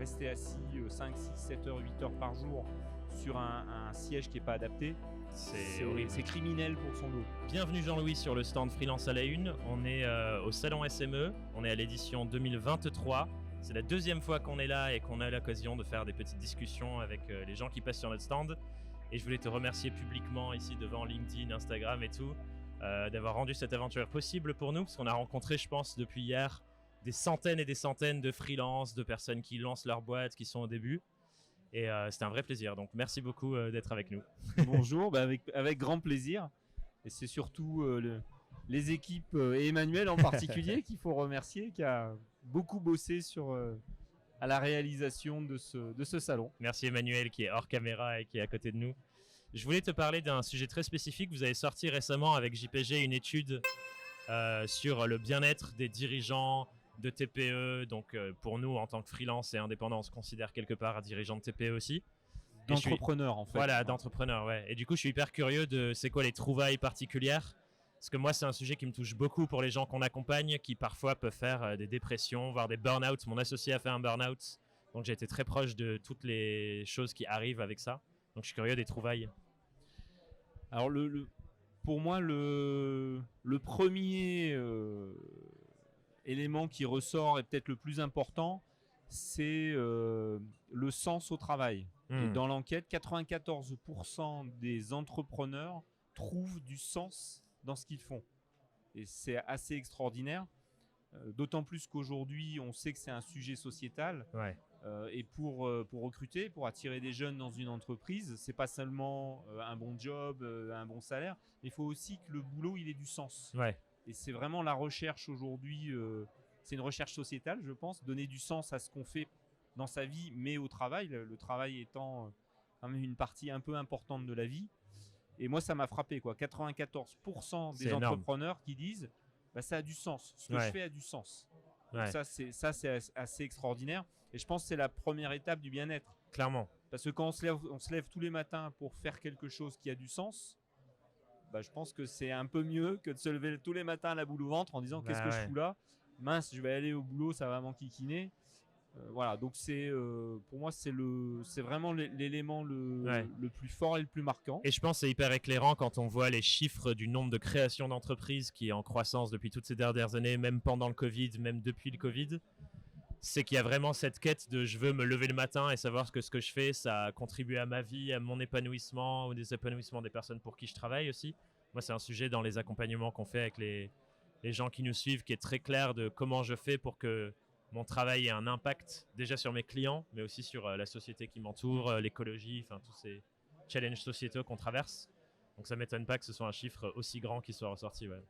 rester assis 5, 6, 7 heures, 8 heures par jour sur un siège qui n'est pas adapté, c'est criminel pour son dos. Bienvenue Jean-Louis sur le stand Freelance à la Une. On est au salon SME, on est à l'édition 2023. C'est la deuxième fois qu'on est là et qu'on a l'occasion de faire des petites discussions avec les gens qui passent sur notre stand. Et je voulais te remercier publiquement ici devant LinkedIn, Instagram et tout, d'avoir rendu cette aventure possible pour nous, parce qu'on a rencontré, je pense, depuis hier, des centaines et des centaines de freelances, de personnes qui lancent leur boîte, qui sont au début. Et c'était un vrai plaisir. Donc merci beaucoup d'être avec nous. Bonjour, avec grand plaisir. Et c'est surtout les équipes et Emmanuel en particulier qu'il faut remercier, qui a beaucoup bossé à la réalisation de ce salon. Merci Emmanuel qui est hors caméra et qui est à côté de nous. Je voulais te parler d'un sujet très spécifique. Vous avez sorti récemment avec JPG une étude sur le bien-être des dirigeants de TPE. Donc pour nous, en tant que freelance et indépendant, on se considère quelque part dirigeant de TPE aussi. D'entrepreneurs en fait. Voilà, d'entrepreneurs, ouais. Et du coup, je suis hyper curieux de c'est quoi les trouvailles particulières. Parce que moi, c'est un sujet qui me touche beaucoup pour les gens qu'on accompagne, qui parfois peuvent faire des dépressions, voire des burn-out. Mon associé a fait un burn-out. Donc j'ai été très proche de toutes les choses qui arrivent avec ça. Donc je suis curieux des trouvailles. Alors pour moi, le premier élément qui ressort et peut-être le plus important, c'est le sens au travail. Et dans l'enquête, 94% des entrepreneurs trouvent du sens dans ce qu'ils font. Et c'est assez extraordinaire, d'autant plus qu'aujourd'hui, on sait que c'est un sujet sociétal. Ouais. Et pour recruter, pour attirer des jeunes dans une entreprise, c'est pas seulement un bon job, un bon salaire, mais il faut aussi que le boulot il ait du sens. Ouais. Et c'est vraiment la recherche aujourd'hui, c'est une recherche sociétale, je pense, donner du sens à ce qu'on fait dans sa vie, mais au travail, le travail étant quand même une partie un peu importante de la vie. Et moi, ça m'a frappé, quoi. 94% des entrepreneurs qui disent bah, ça a du sens, ce que je fais a du sens. Donc ça, c'est assez extraordinaire. Et je pense que c'est la première étape du bien-être. Clairement. Parce que quand on se lève tous les matins pour faire quelque chose qui a du sens, bah, je pense que c'est un peu mieux que de se lever tous les matins à la boule au ventre en disant qu'est-ce que je fous là ? Mince, je vais aller au boulot, ça va m'enquiquiner. Voilà, donc pour moi, c'est vraiment l'élément le plus fort et le plus marquant. Et je pense que c'est hyper éclairant quand on voit les chiffres du nombre de créations d'entreprises qui est en croissance depuis toutes ces dernières années, même pendant le Covid, même depuis le Covid. C'est qu'il y a vraiment cette quête de je veux me lever le matin et savoir que ce que je fais, ça contribue à ma vie, à mon épanouissement ou des épanouissements des personnes pour qui je travaille aussi. Moi, c'est un sujet dans les accompagnements qu'on fait avec les gens qui nous suivent qui est très clair de comment je fais pour que mon travail ait un impact déjà sur mes clients, mais aussi sur la société qui m'entoure, l'écologie, enfin tous ces challenges sociétaux qu'on traverse. Donc ça m'étonne pas que ce soit un chiffre aussi grand qui soit ressorti. Ouais.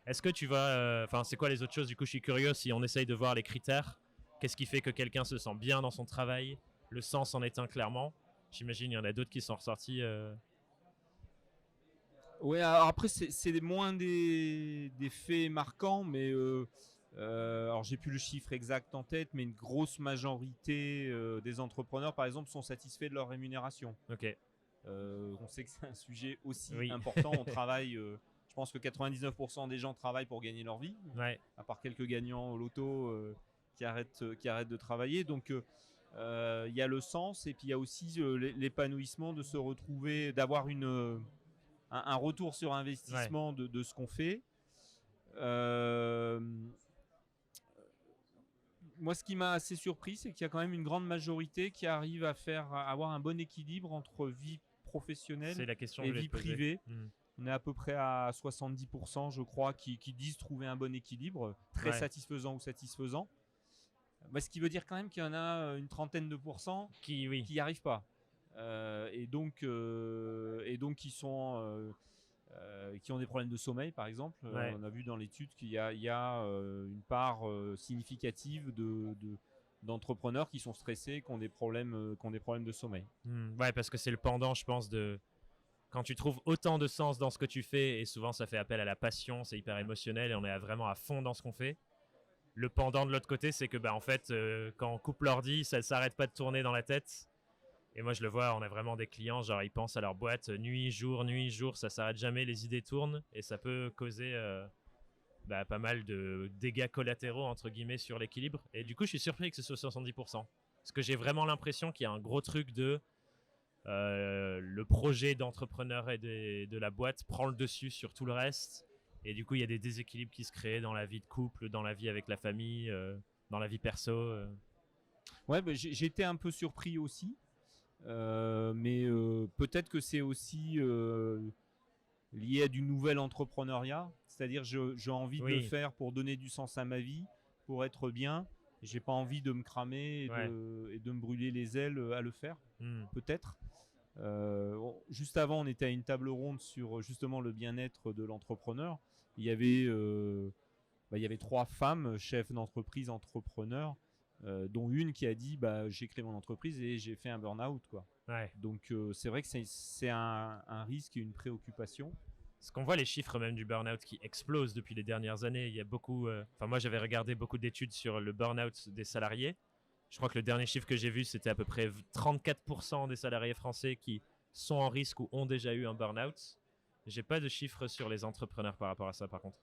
Est-ce que tu vas... c'est quoi les autres choses ? Du coup, je suis curieux si on essaye de voir les critères. Qu'est-ce qui fait que quelqu'un se sent bien dans son travail ? Le sens en est un, clairement. J'imagine il y en a d'autres qui sont ressortis. Oui, alors après, c'est moins des faits marquants, mais... alors j'ai plus le chiffre exact en tête, mais une grosse majorité des entrepreneurs, par exemple, sont satisfaits de leur rémunération. Ok. On sait que c'est un sujet aussi important. On travaille, je pense que 99% des gens travaillent pour gagner leur vie, à part quelques gagnants au loto qui arrêtent de travailler. Donc il y a le sens et puis il y a aussi l'épanouissement de se retrouver, d'avoir un retour sur investissement de ce qu'on fait. Moi, ce qui m'a assez surpris, c'est qu'il y a quand même une grande majorité qui arrive à avoir un bon équilibre entre vie professionnelle et vie privée. On est à peu près à 70%, je crois, qui disent trouver un bon équilibre, très satisfaisant ou satisfaisant. Ce qui veut dire quand même qu'il y en a une trentaine de pourcents qui n'y arrivent pas. Et donc qui sont... qui ont des problèmes de sommeil, par exemple. On a vu dans l'étude qu'il y a une part significative d'entrepreneurs qui sont stressés, qui ont des problèmes de sommeil. Ouais, parce que c'est le pendant, je pense, de quand tu trouves autant de sens dans ce que tu fais, et souvent ça fait appel à la passion, c'est hyper émotionnel et on est vraiment à fond dans ce qu'on fait. Le pendant de l'autre côté, c'est que en fait, quand on coupe l'ordi, ça ne s'arrête pas de tourner dans la tête. Et moi, je le vois, on a vraiment des clients, genre ils pensent à leur boîte nuit, jour, ça s'arrête jamais, les idées tournent et ça peut causer pas mal de dégâts collatéraux entre guillemets sur l'équilibre. Et du coup, je suis surpris que ce soit 70%. Parce que j'ai vraiment l'impression qu'il y a un gros truc de le projet d'entrepreneur et de la boîte prend le dessus sur tout le reste. Et du coup, il y a des déséquilibres qui se créent dans la vie de couple, dans la vie avec la famille, dans la vie perso. Ouais, j'étais un peu surpris aussi. Mais peut-être que c'est aussi lié à du nouvel entrepreneuriat. C'est-à-dire j'ai envie de le faire pour donner du sens à ma vie, pour être bien. J'ai pas envie de me cramer et de me brûler les ailes à le faire, peut-être. Juste avant, on était à une table ronde sur justement le bien-être de l'entrepreneur. Il y avait 3 femmes, chefs d'entreprise, entrepreneurs, dont une qui a dit j'ai créé mon entreprise et j'ai fait un burn-out, quoi. Donc c'est vrai que c'est un risque et une préoccupation. Parce qu'on voit les chiffres même du burn-out qui explosent depuis les dernières années. Il y a beaucoup. Moi, j'avais regardé beaucoup d'études sur le burn-out des salariés. Je crois que le dernier chiffre que j'ai vu, c'était à peu près 34% des salariés français qui sont en risque ou ont déjà eu un burn-out. J'ai pas de chiffres sur les entrepreneurs par rapport à ça, par contre.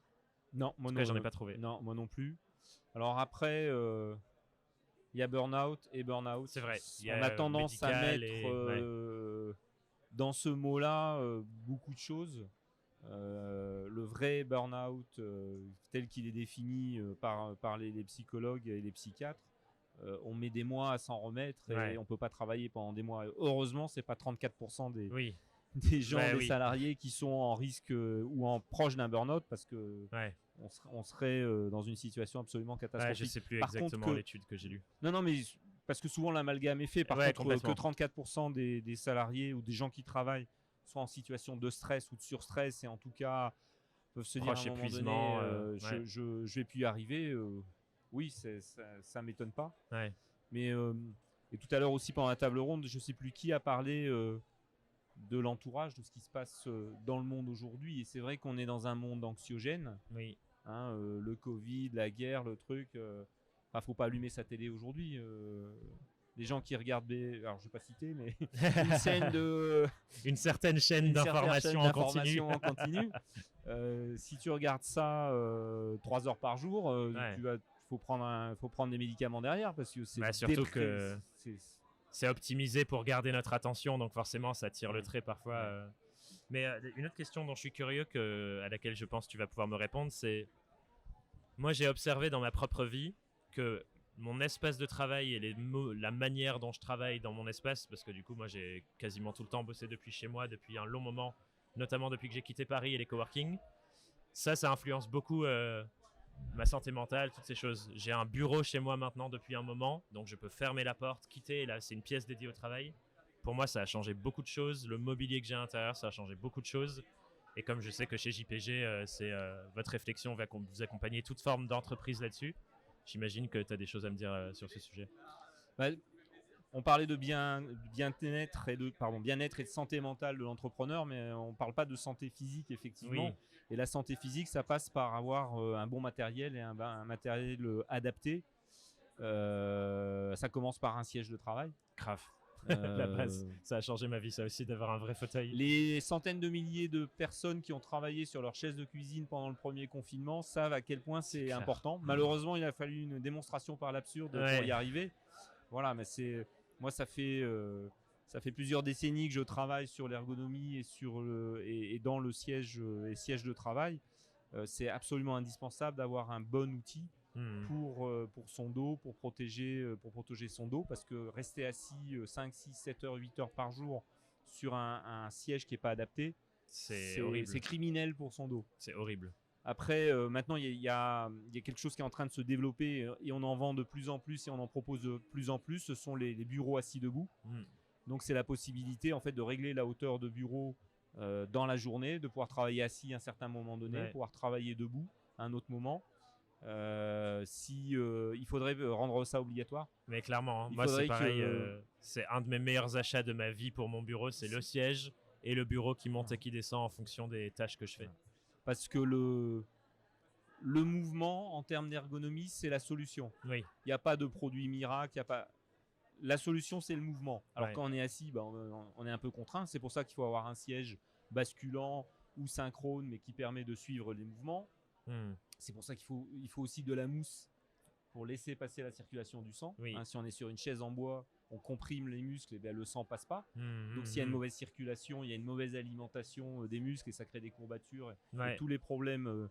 Non, moi j'en ai pas trouvé. Non, moi non plus. Alors après, il y a burn-out et burn-out. C'est vrai. On a tendance à mettre dans ce mot-là beaucoup de choses. Le vrai burn-out, tel qu'il est défini par les psychologues et les psychiatres, on met des mois à s'en remettre et on peut pas travailler pendant des mois. Heureusement, c'est pas 34% des gens, des salariés qui sont en risque ou en proche d'un burn-out, parce que on serait dans une situation absolument catastrophique. Je sais plus exactement l'étude que j'ai lue. Non, mais parce que souvent l'amalgame est fait. Par contre, que 34% des salariés ou des gens qui travaillent soient en situation de stress ou de surstress, et en tout cas peuvent se dire à un moment donné, je vais plus y arriver. Oui, ça m'étonne pas. Mais et tout à l'heure aussi pendant la table ronde, je sais plus qui a parlé de l'entourage, de ce qui se passe dans le monde aujourd'hui. Et c'est vrai qu'on est dans un monde anxiogène. Le Covid, la guerre, le truc. Faut pas allumer sa télé aujourd'hui. Les gens qui regardent, alors je vais pas citer, mais une certaine chaîne d'information en continu. Si tu regardes ça 3 heures par jour, faut prendre des médicaments derrière, parce que c'est surtout que c'est optimisé pour garder notre attention, donc forcément ça tire le trait parfois. Mais une autre question dont je suis curieux, à laquelle je pense que tu vas pouvoir me répondre, c'est: moi j'ai observé dans ma propre vie que mon espace de travail et la manière dont je travaille dans mon espace, parce que du coup moi j'ai quasiment tout le temps bossé depuis chez moi depuis un long moment, notamment depuis que j'ai quitté Paris et les coworking, ça influence beaucoup ma santé mentale, toutes ces choses. J'ai un bureau chez moi maintenant depuis un moment, donc je peux fermer la porte, quitter, et là c'est une pièce dédiée au travail. Pour moi ça a changé beaucoup de choses, le mobilier que j'ai à l'intérieur, ça a changé beaucoup de choses. Et comme je sais que chez JPG, votre réflexion va vous accompagner toute forme d'entreprise là-dessus, j'imagine que tu as des choses à me dire sur ce sujet. On parlait de bien-être et de santé mentale de l'entrepreneur, mais on ne parle pas de santé physique, effectivement. Oui. Et la santé physique, ça passe par avoir un bon matériel et un matériel adapté. Ça commence par un siège de travail. Grave. La base, ça a changé ma vie, ça aussi, d'avoir un vrai fauteuil. Les centaines de milliers de personnes qui ont travaillé sur leur chaise de cuisine pendant le premier confinement savent à quel point c'est important. Malheureusement, il a fallu une démonstration par l'absurde pour y arriver. Voilà, mais moi ça fait plusieurs décennies que je travaille sur l'ergonomie et dans le siège de travail. C'est absolument indispensable d'avoir un bon outil pour son dos, pour protéger son dos, parce que rester assis 5, 6, 7 heures, 8 heures par jour sur un siège qui n'est pas adapté, c'est criminel pour son dos. C'est horrible. Après, maintenant, il y a quelque chose qui est en train de se développer, et on en vend de plus en plus et on en propose de plus en plus. Ce sont les bureaux assis debout. Donc, c'est la possibilité en fait de régler la hauteur de bureau dans la journée, de pouvoir travailler assis à un certain moment donné, pouvoir travailler debout à un autre moment. Il faudrait rendre ça obligatoire. Mais clairement, moi c'est pareil. C'est un de mes meilleurs achats de ma vie pour mon bureau, c'est le siège et le bureau qui monte et qui descend en fonction des tâches que je fais. Parce que le mouvement en termes d'ergonomie, c'est la solution. Oui. Il n'y a pas de produit miracle, la solution, c'est le mouvement. Alors quand on est assis, on est un peu contraint. C'est pour ça qu'il faut avoir un siège basculant ou synchrone, mais qui permet de suivre les mouvements. C'est pour ça qu'il faut aussi de la mousse pour laisser passer la circulation du sang. Si on est sur une chaise en bois, on comprime les muscles, et le sang passe pas. Donc s'il y a une mauvaise circulation, il y a une mauvaise alimentation des muscles et ça crée des courbatures et tous les problèmes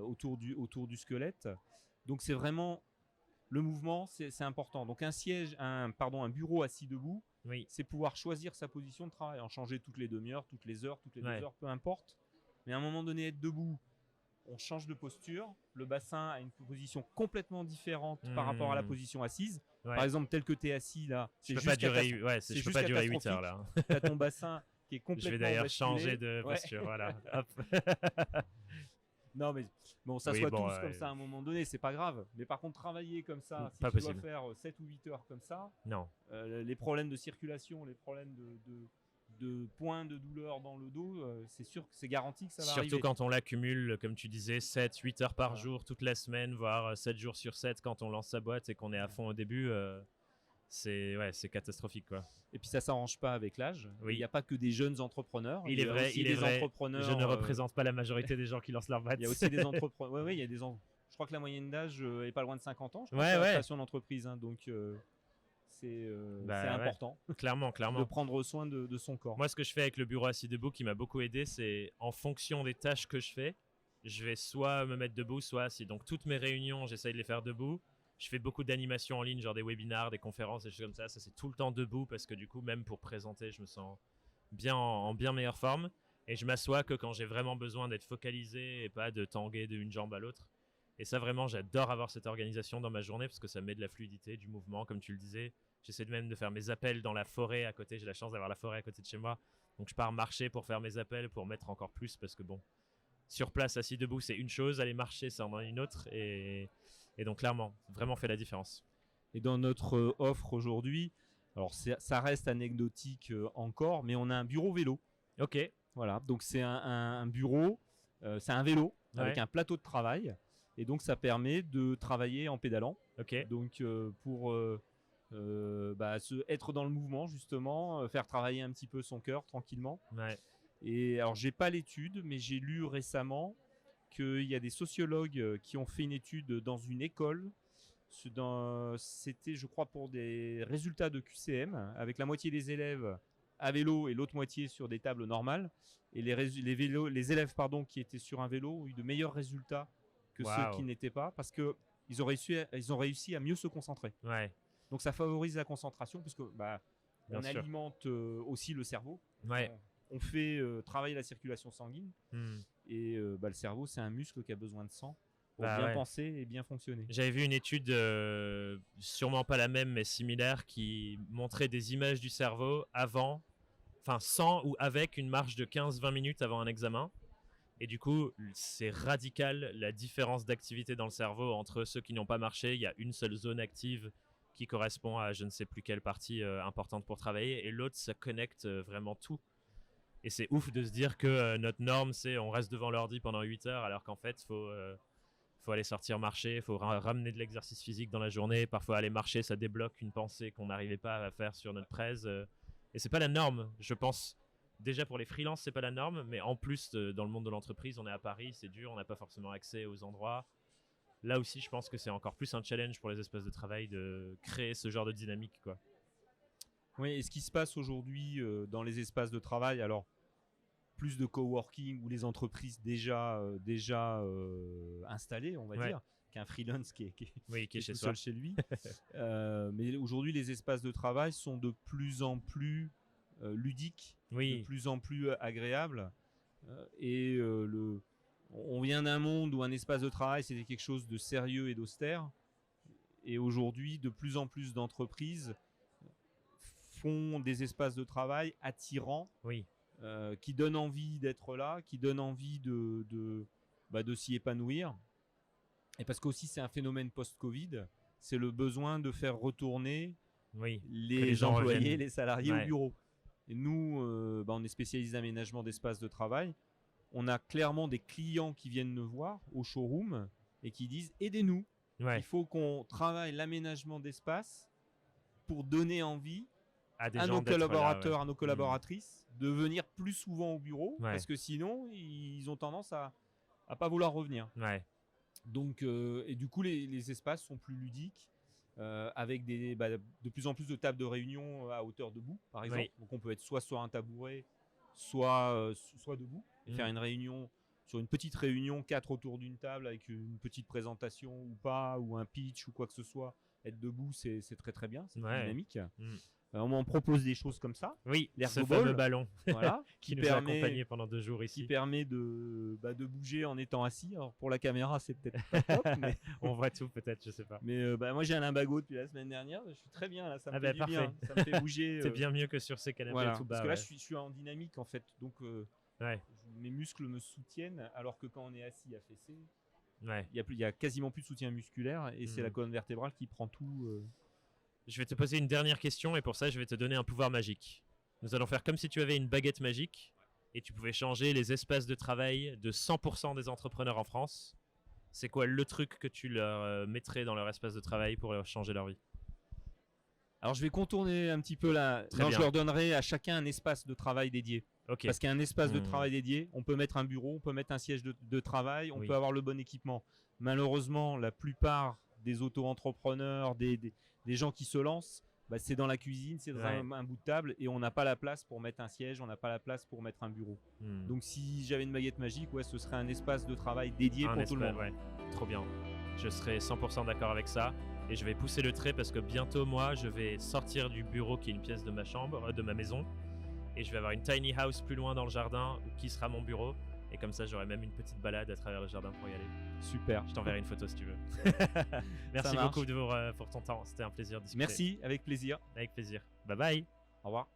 autour du squelette. Donc c'est vraiment le mouvement, c'est important. Donc un bureau assis debout, c'est pouvoir choisir sa position de travail, en changer toutes les demi-heures, toutes les heures, toutes les 2 heures, peu importe. Mais à un moment donné, être debout, on change de posture. Le bassin a une position complètement différente par rapport à la position assise. Par exemple, tel que tu es assis là, je peux pas durer 8 heures là. Tu as ton bassin qui est complètement Je vais d'ailleurs basculé. changer de posture. Voilà. Hop. Non, mais bon, ça soit tous comme ça à un moment donné, c'est pas grave. Mais par contre, travailler comme ça, si tu dois faire 7 ou 8 heures comme ça, les problèmes de circulation, les problèmes de points de douleur dans le dos, c'est sûr que c'est garanti que ça va arriver. Surtout quand on l'accumule, comme tu disais, 7-8 heures par jour, toute la semaine, voire 7 jours sur 7 quand on lance sa boîte et qu'on est à fond au début, c'est catastrophique, quoi. Et puis ça s'arrange pas avec l'âge. Il n'y a pas que des jeunes entrepreneurs. Il est vrai. Je ne représente pas la majorité des gens qui lancent leur boîte. Il y a aussi des entrepreneurs. Il y a je crois que la moyenne d'âge est pas loin de 50 ans. Je crois, la création d'entreprise. Donc c'est important. Clairement. De prendre soin de son corps. Moi, ce que je fais avec le bureau assis debout qui m'a beaucoup aidé, c'est en fonction des tâches que je fais, je vais soit me mettre debout, soit assis. Donc toutes mes réunions, j'essaye de les faire debout. Je fais beaucoup d'animations en ligne, genre des webinars, des conférences, des choses comme ça. Ça, c'est tout le temps debout parce que du coup, même pour présenter, je me sens bien en bien meilleure forme. Et je m'assois que quand j'ai vraiment besoin d'être focalisé et pas de tanguer d'une jambe à l'autre. Et ça, vraiment, j'adore avoir cette organisation dans ma journée parce que ça met de la fluidité, du mouvement, comme tu le disais. J'essaie même de faire mes appels dans la forêt à côté. J'ai la chance d'avoir la forêt à côté de chez moi. Donc, je pars marcher pour faire mes appels, pour mettre encore plus parce que bon, sur place, assis debout, c'est une chose. Aller marcher, c'est en une autre. Et donc, clairement, vraiment fait la différence. Et dans notre offre aujourd'hui, alors ça reste anecdotique encore, mais on a un bureau vélo. Ok. Voilà, donc c'est un bureau, c'est un vélo avec un plateau de travail. Et donc, ça permet de travailler en pédalant. Donc, pour être dans le mouvement, justement, faire travailler un petit peu son cœur tranquillement. Et alors, j'ai pas l'étude, mais j'ai lu récemment qu'il y a des sociologues qui ont fait une étude dans une école. C'était, je crois, pour des résultats de QCM, avec la moitié des élèves à vélo et l'autre moitié sur des tables normales. Et les élèves qui étaient sur un vélo ont eu de meilleurs résultats que ceux qui n'étaient pas, parce qu'ils ont réussi à mieux se concentrer. Donc ça favorise la concentration, puisque on alimente aussi le cerveau. On fait travailler la circulation sanguine. Et le cerveau, c'est un muscle qui a besoin de sang pour bien penser et bien fonctionner. J'avais vu une étude, sûrement pas la même, mais similaire, qui montrait des images du cerveau sans ou avec une marge de 15-20 minutes avant un examen. Et du coup, c'est radical la différence d'activité dans le cerveau entre ceux qui n'ont pas marché. Il y a une seule zone active qui correspond à je ne sais plus quelle partie importante pour travailler, et l'autre, ça connecte vraiment tout. Et c'est ouf de se dire que notre norme, c'est on reste devant l'ordi pendant 8 heures, alors qu'en fait, faut aller sortir marcher, il faut ramener de l'exercice physique dans la journée. Parfois, aller marcher, ça débloque une pensée qu'on n'arrivait pas à faire sur notre presse. Et c'est pas la norme, je pense. Déjà pour les freelances, c'est pas la norme, mais en plus, dans le monde de l'entreprise, on est à Paris, c'est dur, on n'a pas forcément accès aux endroits. Là aussi, je pense que c'est encore plus un challenge pour les espaces de travail de créer ce genre de dynamique, quoi. Oui, et ce qui se passe aujourd'hui dans les espaces de travail, alors plus de coworking ou les entreprises déjà installées, on va dire, qu'un freelance qui est chez tout seul chez lui. Mais aujourd'hui, les espaces de travail sont de plus en plus ludiques, de plus en plus agréables. On vient d'un monde où un espace de travail, c'était quelque chose de sérieux et d'austère. Et aujourd'hui, de plus en plus d'entreprises font des espaces de travail attirants, qui donnent envie d'être là, qui donnent envie de s'y épanouir. Et parce qu'aussi, c'est un phénomène post-Covid, c'est le besoin de faire retourner les employés, les salariés au bureau. Et nous, on est spécialisé d'aménagement d'espaces de travail. On a clairement des clients qui viennent nous voir au showroom et qui disent « Aidez-nous, il faut qu'on travaille l'aménagement d'espace pour donner envie à nos collaborateurs, à nos collaboratrices de venir plus souvent au bureau, parce que sinon, ils ont tendance à à pas vouloir revenir. Ouais. Donc, et du coup, les espaces sont plus ludiques, avec de plus en plus de tables de réunion à hauteur debout, par exemple. Oui. Donc, on peut être soit sur un tabouret, soit debout, et faire une réunion, sur une petite réunion, 4 autour d'une table, avec une petite présentation ou pas, ou un pitch ou quoi que ce soit. Être debout, c'est très très bien, c'est dynamique. On propose des choses comme ça. Oui, ce fameux ballon voilà, qui nous a accompagnés pendant 2 jours ici. Qui permet de bouger en étant assis. Alors pour la caméra, c'est peut-être pas top, mais on voit tout peut-être, je sais pas. Mais moi j'ai un lumbago depuis la semaine dernière. Je suis très bien là, ça me fait du bien. Ça me fait bouger. C'est bien mieux que sur ces canapés tout bas. Parce que là, je suis en dynamique en fait, donc mes muscles me soutiennent, alors que quand on est assis affaissé, il y a quasiment plus de soutien musculaire et c'est la colonne vertébrale qui prend tout. Je vais te poser une dernière question et pour ça, je vais te donner un pouvoir magique. Nous allons faire comme si tu avais une baguette magique et tu pouvais changer les espaces de travail de 100% des entrepreneurs en France. C'est quoi le truc que tu leur mettrais dans leur espace de travail pour leur changer leur vie? Alors, je vais contourner un petit peu là. Je leur donnerai à chacun un espace de travail dédié. Okay. Parce qu'il y a un espace de travail dédié. On peut mettre un bureau, on peut mettre un siège de travail, on peut avoir le bon équipement. Malheureusement, la plupart des auto-entrepreneurs, des gens qui se lancent, c'est dans la cuisine, c'est dans un bout de table et on n'a pas la place pour mettre un siège, on n'a pas la place pour mettre un bureau. Donc si j'avais une baguette magique, ce serait un espace de travail dédié pour tout le monde. Ouais. Trop bien. Je serais 100% d'accord avec ça et je vais pousser le trait parce que bientôt moi je vais sortir du bureau qui est une pièce de ma chambre, de ma maison, et je vais avoir une tiny house plus loin dans le jardin qui sera mon bureau. Et comme ça, j'aurai même une petite balade à travers le jardin pour y aller. Super. Je t'enverrai une photo si tu veux. Merci beaucoup pour ton temps. C'était un plaisir de discuter. Merci, avec plaisir. Avec plaisir. Bye bye. Au revoir.